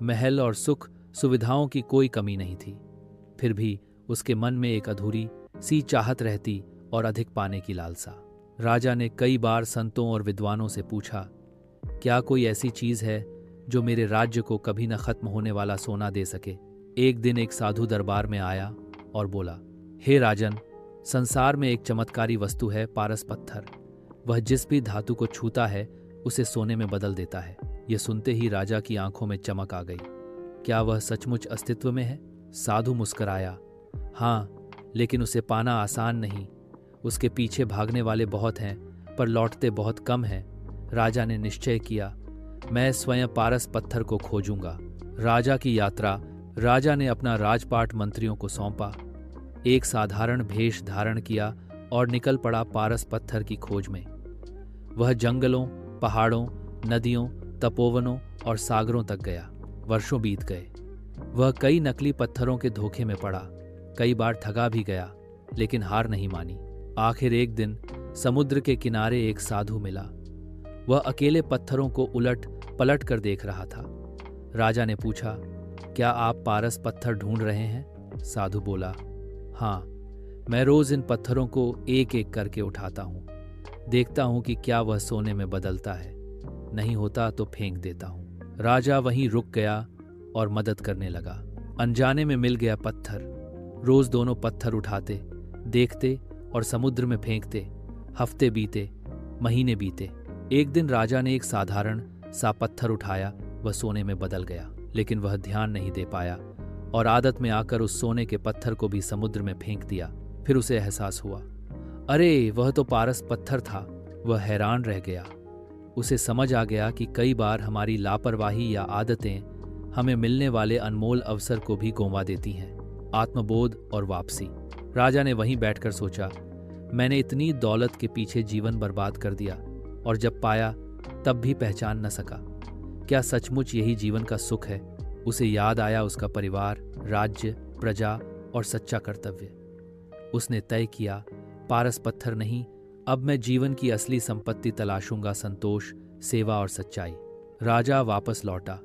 महल और सुख सुविधाओं की कोई कमी नहीं थी। फिर भी उसके मन में एक अधूरी सी चाहत रहती और अधिक पाने की लालसा। राजा ने कई बार संतों और विद्वानों से पूछा, क्या कोई ऐसी चीज है जो मेरे राज्य को कभी न खत्म होने वाला सोना दे सके। एक दिन एक साधु दरबार में आया और बोला, हे राजन, संसार में एक चमत्कारी वस्तु है, पारस पत्थर। वह जिस भी धातु को छूता है उसे सोने में बदल देता है। यह सुनते ही राजा की आंखों में चमक आ गई। क्या वह सचमुच अस्तित्व में है? साधु मुस्कराया, हाँ, लेकिन उसे पाना आसान नहीं। उसके पीछे भागने वाले बहुत हैं, पर लौटते बहुत कम हैं। राजा ने निश्चय किया, मैं स्वयं पारस पत्थर को खोजूंगा। राजा की यात्रा। राजा ने अपना राजपाट मंत्रियों को सौंपा। एक साधारण भेष धारण किया और निकल पड़ा पारस पत्थर की खोज में। वह जंगलों, पहाड़ों, नदियों, तपोवनों और सागरों तक गया। वर्षों बीत गए। वह कई नकली पत्थरों के धोखे में पड़ा, कई बार ठगा भी गया, लेकिन हार नहीं मानी। आखिर एक दिन समुद्र के किनारे एक साधु मिला। वह अकेले पत्थरों को उलट पलट कर देख रहा था। राजा ने पूछा, क्या आप पारस पत्थर ढूंढ रहे हैं? साधु बोला, हाँ, मैं रोज इन पत्थरों को एक एक करके उठाता हूँ। देखता हूँ कि क्या वह सोने में बदलता है। नहीं होता तो फेंक देता हूँ। राजा वहीं रुक गया और मदद करने लगा। अनजाने में मिल गया पत्थर। रोज दोनों पत्थर उठाते, देखते और समुद्र में फेंकते। हफ्ते बीते, महीने बीते। एक दिन राजा ने एक साधारण सा पत्थर उठाया। वह सोने में बदल गया, लेकिन वह ध्यान नहीं दे पाया और आदत में आकर उस सोने के पत्थर को भी समुद्र में फेंक दिया। फिर उसे एहसास हुआ, अरे वह तो पारस पत्थर था। वह हैरान रह गया। उसे समझ आ गया कि कई बार हमारी लापरवाही या आदतें हमें मिलने वाले अनमोल अवसर को भी गंवा देती हैं। आत्मबोध और वापसी। राजा ने वहीं बैठकर सोचा, मैंने इतनी दौलत के पीछे जीवन बर्बाद कर दिया और जब पाया तब भी पहचान न सका। क्या सचमुच यही जीवन का सुख है? उसे याद आया उसका परिवार, राज्य, प्रजा और सच्चा कर्तव्य। उसने तय किया, पारस पत्थर नहीं, अब मैं जीवन की असली संपत्ति तलाशूंगा, संतोष, सेवा और सच्चाई। राजा वापस लौटा।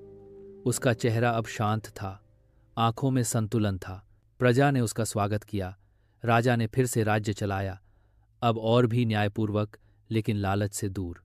उसका चेहरा अब शांत था, आंखों में संतुलन था। प्रजा ने उसका स्वागत किया। राजा ने फिर से राज्य चलाया, अब और भी न्यायपूर्वक, लेकिन लालच से दूर।